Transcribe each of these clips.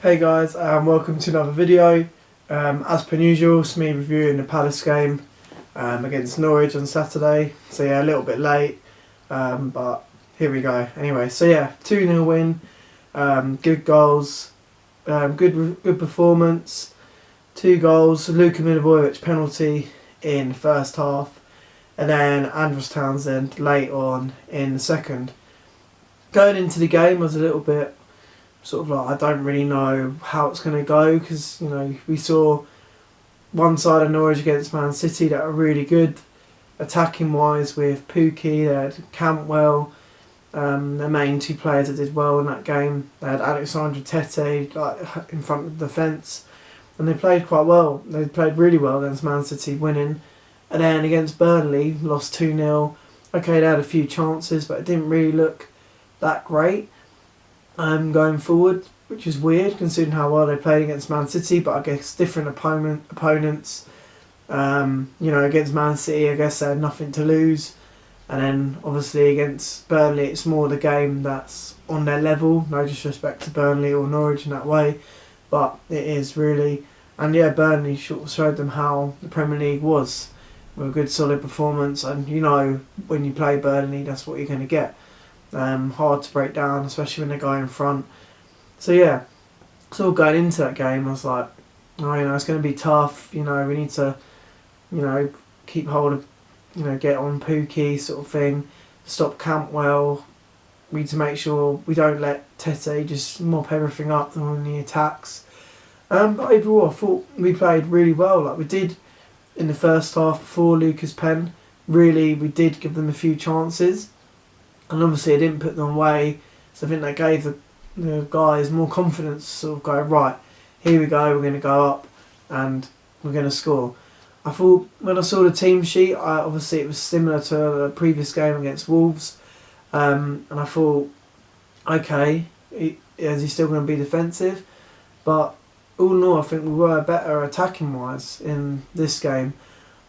Hey guys, welcome to another video. As per usual, it's me reviewing the Palace game against Norwich on Saturday. So yeah, a little bit late, but here we go. Anyway, so yeah, 2-0 win, good goals, good performance, 2 goals, Luka Milivojevic penalty in the first half, and then Andros Townsend late on in the second. Going into the game, I was a little bit sort of like, I don't really know how it's going to go, because we saw one side of Norwich against Man City that are really good attacking wise with Pukki. They had Cantwell, their main 2 players that did well in that game. They had Alexandra Tete like in front of the defence, and they played quite well. They played really well against Man City, winning. And then against Burnley, lost 2-0. Okay, they had a few chances, but it didn't really look that great going forward, which is weird considering how well they played against Man City. But I guess different opponents. Against Man City, I guess they had nothing to lose, and then obviously against Burnley, it's more the game that's on their level. No disrespect to Burnley or Norwich in that way, but it is really. And yeah, Burnley showed them how the Premier League was, with a good solid performance. And when you play Burnley, that's what you're going to get. Hard to break down, especially when they go in front. So yeah, so going into that game, I was like, it's going to be tough. We need to, keep hold of, get on Pukki sort of thing, stop Cantwell. We need to make sure we don't let Tete just mop everything up on the attacks. But overall, I thought we played really well, like we did in the first half before Luka's pen. Really, we did give them a few chances. And obviously it didn't put them away, so I think that gave the guys more confidence to sort of go, right, here we go, we're going to go up and we're going to score. I thought when I saw the team sheet, obviously it was similar to the previous game against Wolves, and I thought, okay, is he still going to be defensive? But all in all, I think we were better attacking wise in this game.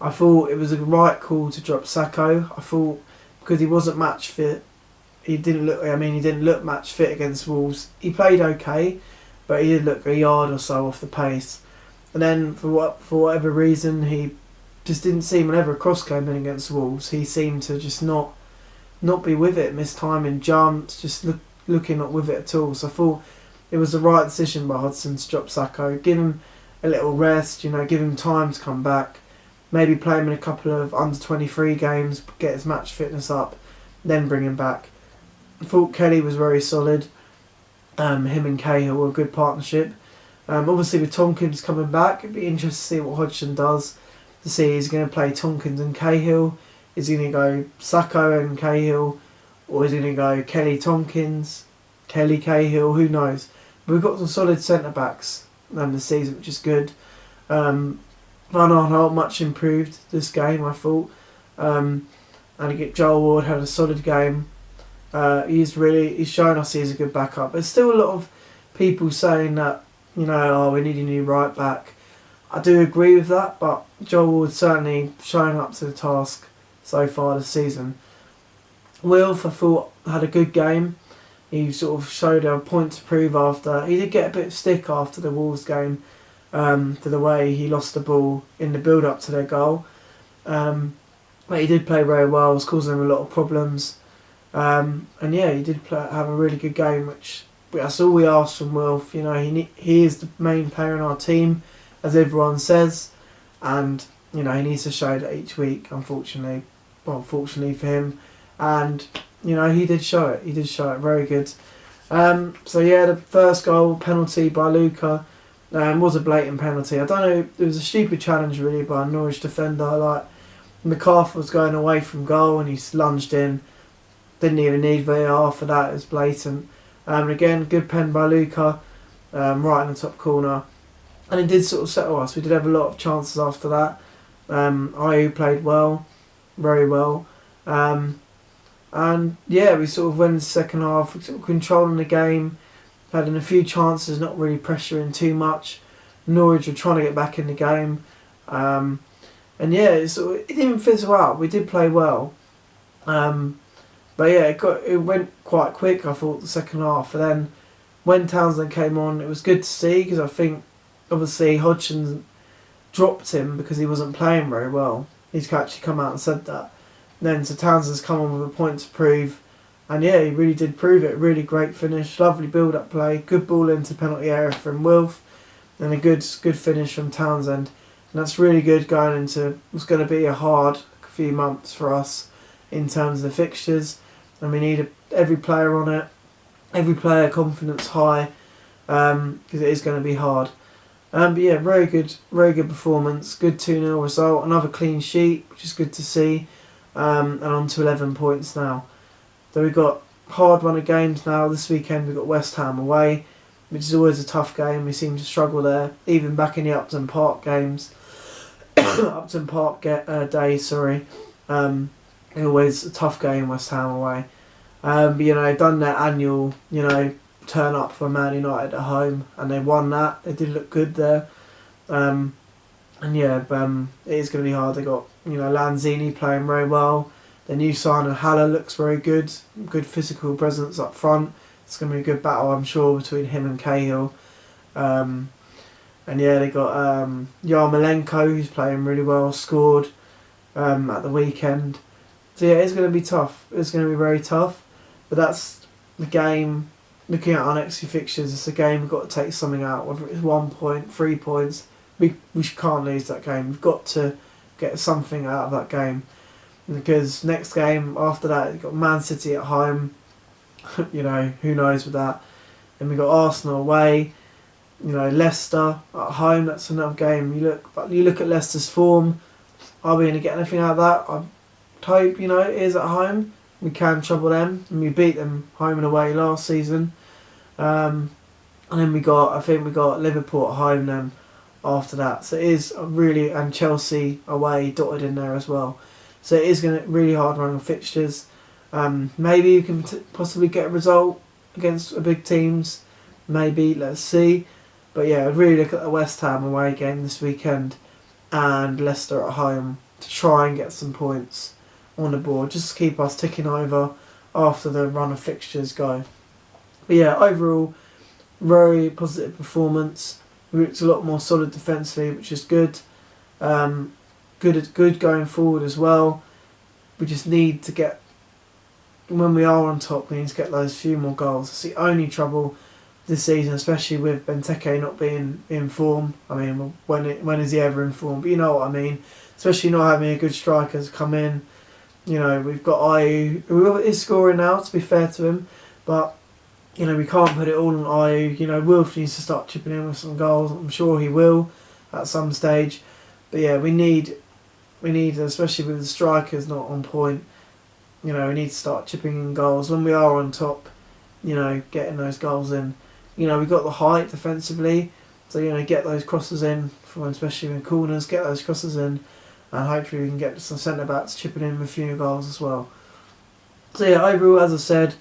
I thought it was a right call to drop Sacco. I thought because he wasn't match fit, he didn't look match fit against Wolves. He played okay, but he did look a yard or so off the pace. And then for whatever reason, he just didn't seem, whenever a cross came in against Wolves, he seemed to just not be with it, miss timing jumps, just looking not with it at all. So I thought it was the right decision by Hodgson to drop Sacco, give him a little rest, give him time to come back, maybe play him in a couple of under 23 games, get his match fitness up, then bring him back. I thought Kelly was very solid. Him and Cahill were a good partnership. Obviously with Tompkins coming back, it'd be interesting to see what Hodgson does, to see he's going to play Tompkins and Cahill, is he going to go Sacco and Cahill, or is he going to go Kelly Tompkins, Kelly Cahill, who knows. But we've got some solid centre backs this season, which is good. Van Aanholt much improved this game, I thought. And Joel Ward had a solid game. He's shown us he's a good backup. There's still a lot of people saying that, we need a new right back. I do agree with that, but Joel Ward's certainly showing up to the task so far this season. Wilf, I thought, had a good game. He sort of showed a point to prove after. He did get a bit of stick after the Wolves game, for the way he lost the ball in the build-up to their goal. But he did play very well, was causing them a lot of problems. And yeah, he did have a really good game, which that's all we asked from Wilf. He is the main player in our team, as everyone says, and he needs to show that each week, unfortunately. Well, fortunately for him. And he did show it. He did show it very good. So yeah, the first goal, penalty by Luka, was a blatant penalty. I don't know, it was a stupid challenge really by a Norwich defender. Like, McCarthy was going away from goal and he lunged in. Didn't even need VAR for that. It was blatant. And again, good pen by Luka, right in the top corner. And it did sort of settle us. We did have a lot of chances after that. Ayew played well, very well. And yeah, we sort of went in the second half, sort of controlling the game, having a few chances, not really pressuring too much. Norwich were trying to get back in the game. And yeah, it didn't fizzle out. We did play well. But yeah, it went quite quick, I thought, the second half. And then when Townsend came on, it was good to see, because I think obviously Hodgson dropped him because he wasn't playing very well. He's actually come out and said that. Then so Townsend's come on with a point to prove, and yeah, he really did prove it. Really great finish, lovely build-up play, good ball into penalty area from Wilf, and a good finish from Townsend. And that's really good going into what's going to be a hard few months for us in terms of the fixtures, and we need every player on it, every player confidence high, because it is going to be hard. But yeah, very good performance, good 2-0 result, another clean sheet, which is good to see, and on to 11 points now. So we've got hard run of games now. This weekend we've got West Ham away, which is always a tough game. We seem to struggle there, even back in the Upton Park games. Upton Park day, sorry. Always a tough game, West Ham away. But you know, done their annual, you know, turn up for Man United at home, and they won that. They did look good there. And yeah, it is going to be hard. They got, you know, Lanzini playing very well. The new signing Haller looks very good. Good physical presence up front. It's going to be a good battle, I'm sure, between him and Cahill. And yeah, they got Yarmolenko, who's playing really well, scored at the weekend. So yeah, it's going to be tough. It's going to be very tough. But that's the game. Looking at our next few fixtures, it's a game we've got to take something out. Whether it's 1 point, 3 points, we can't lose that game. We've got to get something out of that game. Because next game after that, you've got Man City at home. You know, who knows with that. And we've got Arsenal away. You know, Leicester at home. That's another game. You look at Leicester's form. Are we going to get anything out of that? I hope, you know, it is at home. We can trouble them, and we beat them home and away last season. And then I think we got Liverpool at home then after that. So it is really, and Chelsea away dotted in there as well. So it is going to really hard run of fixtures. Maybe you can possibly get a result against big teams. Maybe, let's see. But yeah, I'd really look at the West Ham away game this weekend and Leicester at home to try and get some points on the board, just to keep us ticking over after the run of fixtures go. But yeah, overall, very positive performance. We looked a lot more solid defensively, which is good. Good going forward as well. We just need to get, when we are on top, we need to get those few more goals. It's the only trouble this season, especially with Benteke not being in form. I mean, when is he ever in form? But you know what I mean. Especially not having a good striker to come in. You know, we've got Ayew, who is scoring now, to be fair to him. But, you know, we can't put it all on Ayew. You know, Wilf needs to start chipping in with some goals. I'm sure he will at some stage. But yeah, we need, especially with the strikers not on point, you know, we need to start chipping in goals. When we are on top, you know, getting those goals in. You know, we've got the height defensively, so, you know, get those crosses in, especially in corners, get those crosses in, and hopefully we can get some centre-backs chipping in with a few goals as well. So yeah, overall, as I said,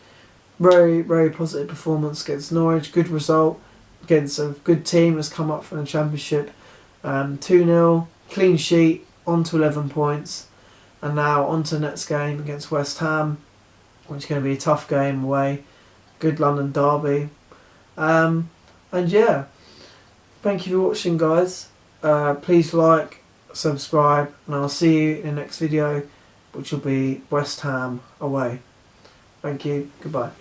very, very positive performance against Norwich. Good result against a good team that's come up from the Championship. 2-0, clean sheet, on to 11 points. And now on to the next game against West Ham, which is going to be a tough game away. Good London derby. And yeah, thank you for watching, guys. Please like, subscribe, and I'll see you in the next video, which will be West Ham away. Thank you. Goodbye.